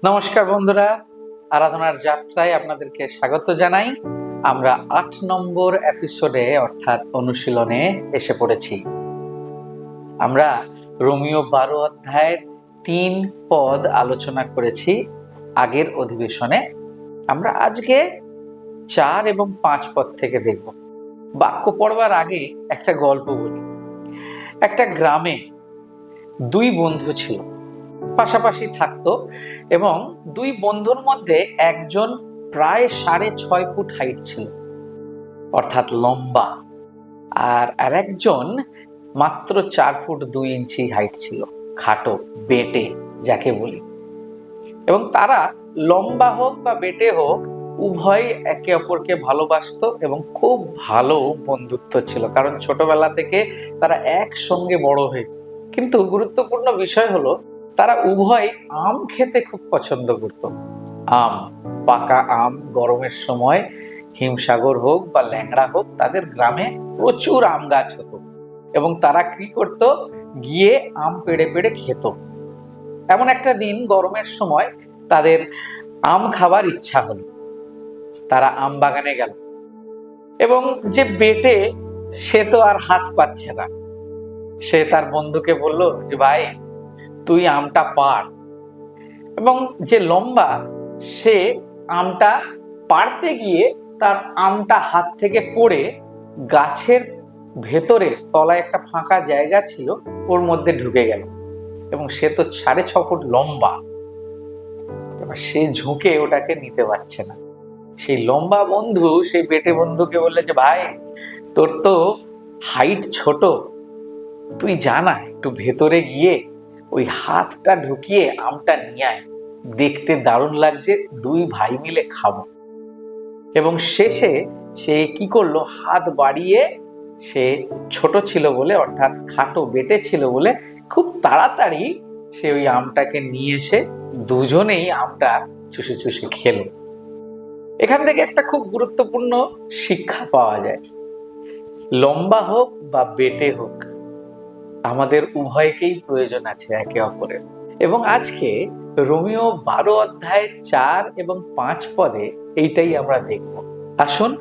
নমস্কার বন্ধুরা, আরাধনার যাত্রায় আপনাদেরকে স্বাগত জানাই। আমরা ৮ নম্বর এপিসোডে অর্থাৎ অনুশীলনে এসে পড়েছি। আমরা রোমিও ১২ অধ্যায়ের ৩ পদ আলোচনা করেছি আগের অধিবেশনে। আমরা আজকে ৪ এবং ৫ পদ থেকে দেখব। বাক্য পড়বার আগে একটা গল্প বলি। একটা গ্রামে দুই বন্ধু ছিল, পাশাপাশি থাকতো এবং দুই বন্ধুর মধ্যে একজন প্রায় ৬.৫ ফুট হাইট ছিল, অর্থাৎ লম্বা, আর আরেকজন মাত্র ৪ ফুট ২ ইঞ্চি হাইট ছিল, খাটো, বেটে যাকে বলি। এবং তারা লম্বা হোক বা বেটে হোক, উভয় একে অপরকে ভালোবাসতো এবং খুব ভালো বন্ধুত্ব ছিল, কারণ ছোটবেলা থেকে তারা একসঙ্গে বড় হয়েছে। কিন্তু গুরুত্বপূর্ণ বিষয় হলো তারা উভয় আম খেতে খুব পছন্দ করত। আম, পাকা আম, গরমের সময় হিমসাগর হোক বা ল্যাংড়া হোক, তাদের গ্রামে প্রচুর আম গাছ হতো এবং তারা কি করত, গিয়ে আম পেড়ে পেড়ে খেত। এমন একটা দিন গরমের সময় তাদের আম খাবার ইচ্ছা হলো, তারা আম বাগানে গেল এবং যে বেটে, সে তো আর হাত পাচ্ছে না। সে তার বন্ধুকে বলল যে, ভাই তুই আমটা পাড়। এবং যে লম্বা, সে আমটা পাড়তে গিয়ে তার আমটা হাত থেকে পড়ে গাছের ভেতরে তলায় একটা ফাঁকা জায়গা ছিল, ওর মধ্যে ঢুকে গেল। এবং সে তো ৬.৫ ফুট লম্বা, সে ঝুঁকে ওটাকে নিতে পারছে না। সেই লম্বা বন্ধু সেই বেটে বন্ধুকে বললে যে, ভাই তোর তো হাইট ছোট, তুই জানা একটু ভেতরে গিয়ে ওই হাতটা ঢুকিয়ে আমটা নিয়ে আয়, দেখতে দারুণ লাগছে, দুই ভাই মিলে খাবো। এবং শেষে সে কি করলো, হাত বাড়িয়ে, সে ছোট ছিল বলে, অর্থাৎ খাটো বেটে ছিল বলে, খুব তাড়াতাড়ি সে ওই আমটাকে নিয়ে এসে দুজনেই আমটা চুষে চুষে খেলো। এখান থেকে একটা খুব গুরুত্বপূর্ণ শিক্ষা পাওয়া যায়। লম্বা হোক বা বেটে হোক, আমাদের উভয়কেই প্রয়োজন আছে একে অপরের। এবং আজকে রোমিও ১২ অধ্যায়ের ৪ এবং ৫ পদে এইটাই আমরা দেখব। আসুন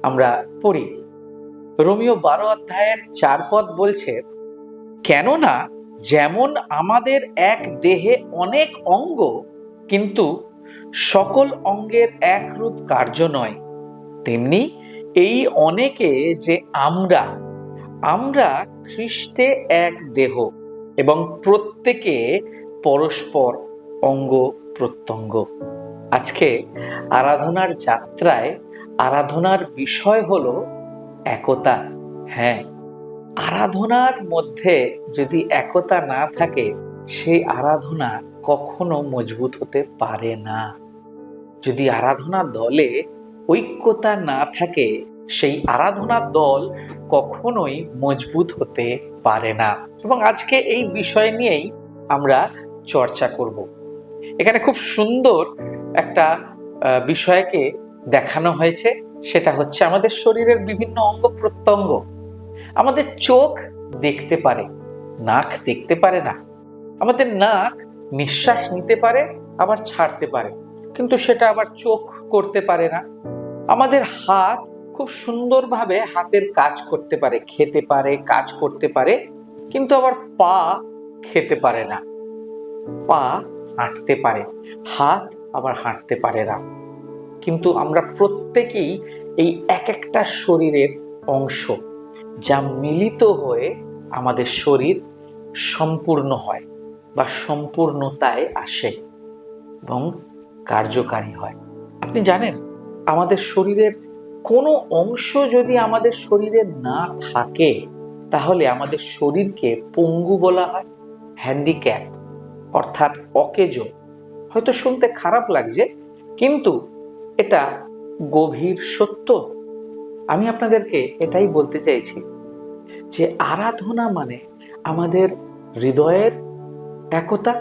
আমরা পড়ি। রোমিও ১২ অধ্যায়ের ৪ পদ বলছে, কেননা যেমন আমাদের এক দেহে অনেক অঙ্গ, কিন্তু সকল অঙ্গের একরূপ কার্য নয়, তেমনি এই অনেকে যে আমরা খ্রিস্টে এক দেহ এবং প্রত্যেকে পরস্পর অঙ্গ প্রত্যঙ্গ। আজকে আরাধনার যাত্রায় আরাধনার বিষয় হলো একতা। হ্যাঁ, আরাধনার মধ্যে যদি একতা না থাকে, সেই আরাধনা কখনো মজবুত হতে পারে না। যদি আরাধনা দলে ঐক্যতা না থাকে, সেই আরাধনার দল কখনোই মজবুত হতে পারে না। এবং আজকে এই বিষয় নিয়েই আমরা চর্চা করব। এখানে খুব সুন্দর একটা বিষয়কে দেখানো হয়েছে, সেটা হচ্ছে আমাদের শরীরের বিভিন্ন অঙ্গ প্রত্যঙ্গ। আমাদের চোখ দেখতে পারে, নাক দেখতে পারে না। আমাদের নাক নিঃশ্বাস নিতে পারে, আবার ছাড়তে পারে, কিন্তু সেটা আবার চোখ করতে পারে না। আমাদের হাত খুব সুন্দরভাবে হাতের কাজ করতে পারে, খেতে পারে, কাজ করতে পারে, কিন্তু আবার পা খেতে পারে না। পা হাঁটতে পারে, হাত আবার হাঁটতে পারে না। কিন্তু আমরা প্রত্যেকেই এই এক একটা শরীরের অংশ, যা মিলিত হয়ে আমাদের শরীর সম্পূর্ণ হয় বা সম্পূর্ণতায় আসে এবং কার্যকারী হয়। আপনি জানেন, আমাদের শরীরের কোনো অংশ যদি আমাদের শরীরে না থাকে, তাহলে আমাদের শরীরকে পঙ্গু বলা হয়, হ্যান্ডিক্যাপ, অর্থাৎ অকেজো। হয়তো শুনতে খারাপ লাগছে, কিন্তু এটা গভীর সত্য। আমি আপনাদেরকে এটাই বলতে চাইছি যে আরাধনা মানে আমাদের হৃদয়ের একতা,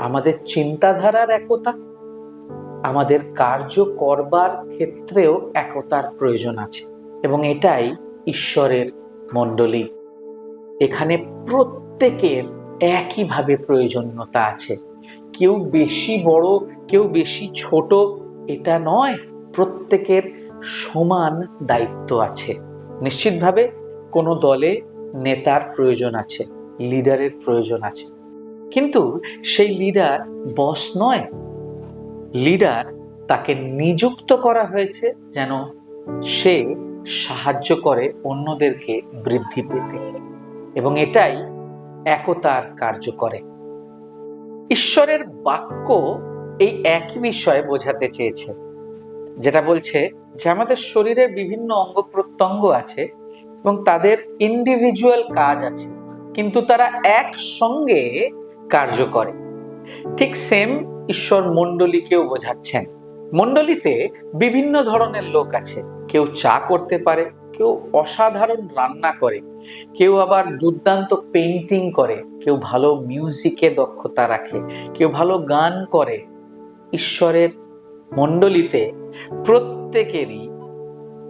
আমাদের চিন্তাধারার একতা, আমাদের কার্য করবার ক্ষেত্রেও একতার প্রয়োজন আছে। এবং এটাই ঈশ্বরের মণ্ডলী। এখানে প্রত্যেকের একইভাবে প্রয়োজনীয়তা আছে। কেউ বেশি বড়, কেউ বেশি ছোট, এটা নয়। প্রত্যেকের সমান দায়িত্ব আছে। নিশ্চিতভাবে কোনো দলে নেতার প্রয়োজন আছে, লিডারের প্রয়োজন আছে, কিন্তু সেই লিডার বস নয়। লিডার তাকে নিযুক্ত করা হয়েছে যেন সে সাহায্য করে অন্যদেরকে বৃদ্ধি পেতে, এবং এটাই একতার কার্য করে। ঈশ্বরের বাক্য এই একই বিষয়ে বোঝাতে চেয়েছে, যেটা বলছে যে আমাদের শরীরে বিভিন্ন অঙ্গ প্রত্যঙ্গ আছে এবং তাদের ইন্ডিভিজুয়াল কাজ আছে, কিন্তু তারা একসঙ্গে কার্য করে। ঠিক সেম ঈশ্বর মণ্ডলীকেও বোঝাচ্ছেন। মণ্ডলীতে বিভিন্ন ধরনের লোক আছে। কেউ চা করতে পারে, কেউ অসাধারণ রান্না করে, কেউ আবার দুর্দান্ত পেইন্টিং করে, কেউ ভালো মিউজিকে দক্ষতা রাখে, কেউ ভালো গান করে। ঈশ্বরের মণ্ডলীতে প্রত্যেকেরই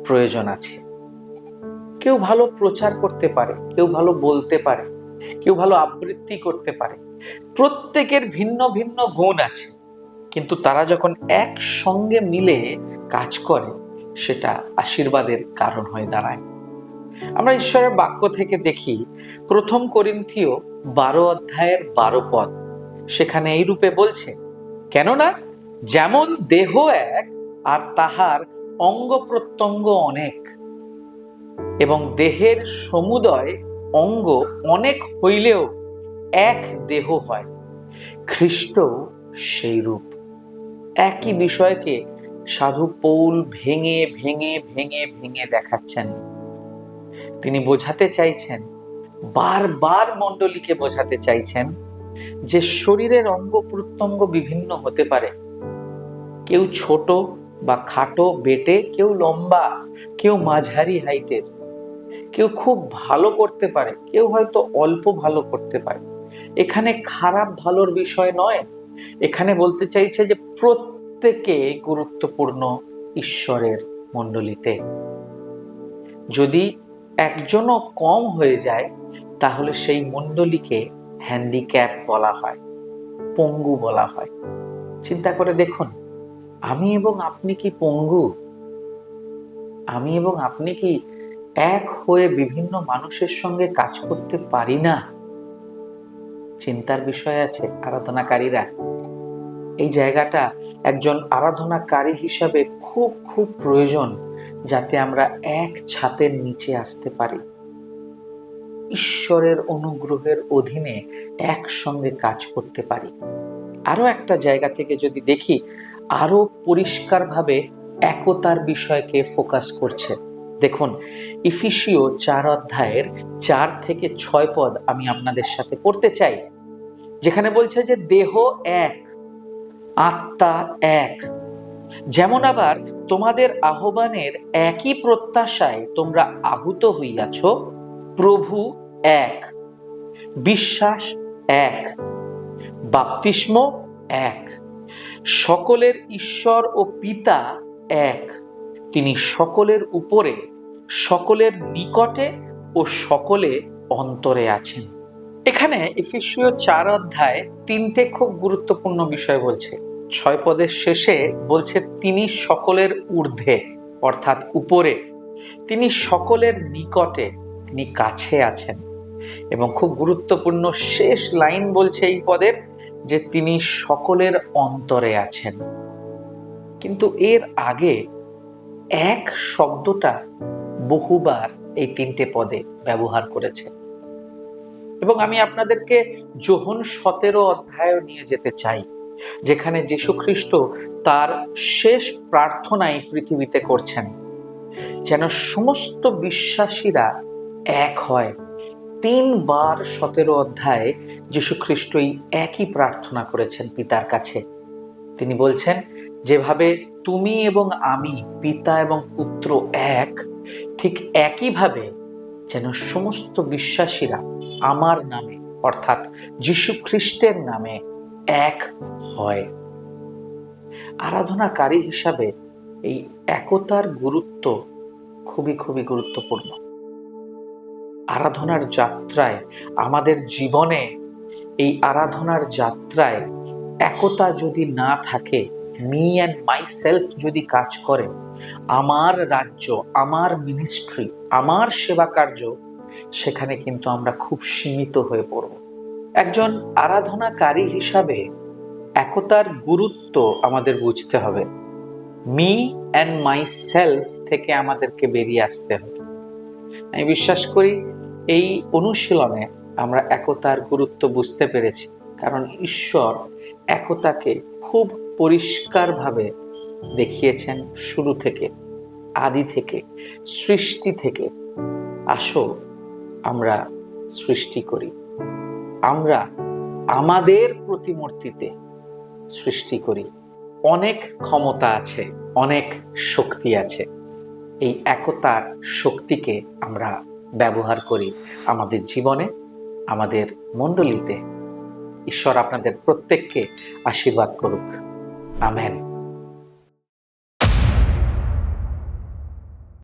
প্রয়োজন আছে। কেউ ভালো প্রচার করতে পারে, কেউ ভালো বলতে পারে, কেউ ভালো আবৃত্তি করতে পারে। প্রত্যেকের ভিন্ন ভিন্ন গুণ আছে, কিন্তু তারা যখন একসঙ্গে মিলে কাজ করে সেটা আশীর্বাদের কারণ হয়ে দাঁড়ায়। আমরা ঈশ্বরের বাক্য থেকে দেখি 1 করিন্থীয় 12 অধ্যায়ের 12 পদ। সেখানে এই রূপে বলছে, কেননা যেমন দেহ এক আর তাহার অঙ্গ প্রত্যঙ্গ অনেক, এবং দেহের সমুদয় অঙ্গ অনেক হইলেও এক দেহ হয়, খ্রিস্ট সেই রূপ। একই বিষয়কে সাধু পৌল ভেঙে ভেঙে ভেঙে ভেঙে দেখাচ্ছেন। তিনি বোঝাতে চাইছেন, বারবার মণ্ডলীকে বোঝাতে চাইছেন যে শরীরের অঙ্গ প্রত্যঙ্গ বিভিন্ন হতে পারে। কেউ ছোট বা খাটো বেটে, কেউ লম্বা, কেউ মাঝারি হাইটের, কেউ খুব ভালো করতে পারে, কেউ হয়তো অল্প ভালো করতে পারে। এখানে খারাপ ভালোর বিষয় নয়। এখানে বলতে চাইছে যে প্রত্যেকে গুরুত্বপূর্ণ ঈশ্বরের মণ্ডলীতে। যদি একজনও কম হয়ে যায় তাহলে সেই মণ্ডলীকে হ্যান্ডিক্যাপ বলা হয়, পঙ্গু বলা হয়। চিন্তা করে দেখুন, আমি এবং আপনি কি পঙ্গু? আমি এবং আপনি কি এক হয়ে বিভিন্ন মানুষের সঙ্গে কাজ করতে পারি না? চিন্তার বিষয় আছে আরাধনাকারীরা। এই জায়গাটা একজন আরাধনাকারী হিসাবে খুব খুব প্রয়োজন, যাতে আমরা এক ছাতের নিচে আসতে পারি, ঈশ্বরের অনুগ্রহের অধীনে একসঙ্গে কাজ করতে পারি। আরো একটা জায়গা থেকে যদি দেখি, আরো পরিষ্কারভাবে একতার বিষয়কে ফোকাস করছে। দেখুন, ইফিসীয় 4 অধ্যায়ের 4 থেকে 6 পদ আমি আপনাদের সাথে পড়তে চাই, যেখানে বলছে যে দেহ এক, আত্মা এক, যেমন আবার তোমাদের আহ্বানের একই প্রত্যাশায় তোমরা আহুত হইয়াছ, প্রভু এক, বিশ্বাস এক, বাপ্তিস্ম এক, সকলের ঈশ্বর ও পিতা এক, তিনি সকলের উপরে, সকলের নিকটে ও সকলে অন্তরে আছেন। এখানে এফেসীয় 4 অধ্যায় 3টে খুব গুরুত্বপূর্ণ বিষয় বলছে। 6 পদের শেষে বলছে তিনি সকলের ঊর্ধ্বে, অর্থাৎ উপরে, তিনি সকলের নিকটে, তিনি কাছে আছেন, এবং খুব গুরুত্বপূর্ণ শেষ লাইন বলছে এই পদের যে তিনি সকলের অন্তরে আছেন। কিন্তু এর আগে এক শব্দটা বহুবার এই 3টে পদে ব্যবহার করেছে, এবং আমি আপনাদেরকে যোহন 17 অধ্যায় নিয়ে যেতে চাই, যেখানে যীশু খ্রিস্ট তার শেষ প্রার্থনায় পৃথিবীতে করছেন যেন সমস্ত বিশ্বাসীরা এক হয়। 3 বার 17 অধ্যায়ে যীশু খ্রিস্ট একই প্রার্থনা করেছেন পিতার কাছে। তিনি বলছেন, যেভাবে তুমি এবং আমি পিতা এবং পুত্র এক, ঠিক একইভাবে যেন সমস্ত বিশ্বাসীরা আমার নামে, অর্থাৎ যীশু খ্রিস্টের নামে এক হয়। আরাধনাকারী হিসাবে এই একতার গুরুত্ব খুবই খুবই গুরুত্বপূর্ণ। আরাধনার যাত্রায়, আমাদের জীবনে এই আরাধনার যাত্রায় একতা যদি না থাকে, মি অ্যান্ড মাই সেলফ যদি কাজ করে, আমার রাজ্য, আমার মিনিস্ট্রি, আমার সেবা কার্য, সেখানে কিন্তু আমরা খুব সীমিত হয়ে পড়ব। একজন আরাধনাকারী হিসাবে একতার গুরুত্ব আমাদের বুঝতে হবে। মি অ্যান্ড মাই সেলফ থেকে আমাদেরকে বেরিয়ে আসতে হবে। আমি বিশ্বাস করি এই অনুশীলনে আমরা একতার গুরুত্ব বুঝতে পেরেছি, কারণ ঈশ্বর একতাকে খুব পরিষ্কারভাবে দেখিয়েছেন শুরু থেকে, আদি থেকে, সৃষ্টি থেকে। আসো আমরা সৃষ্টি করি, আমরা আমাদের প্রতিমূর্তিতে সৃষ্টি করি। অনেক ক্ষমতা আছে, অনেক শক্তি আছে। এই একতার শক্তিকে আমরা ব্যবহার করি আমাদের জীবনে, আমাদের মণ্ডলীতে। ঈশ্বর আপনাদের প্রত্যেককে আশীর্বাদ করুক। আমেন।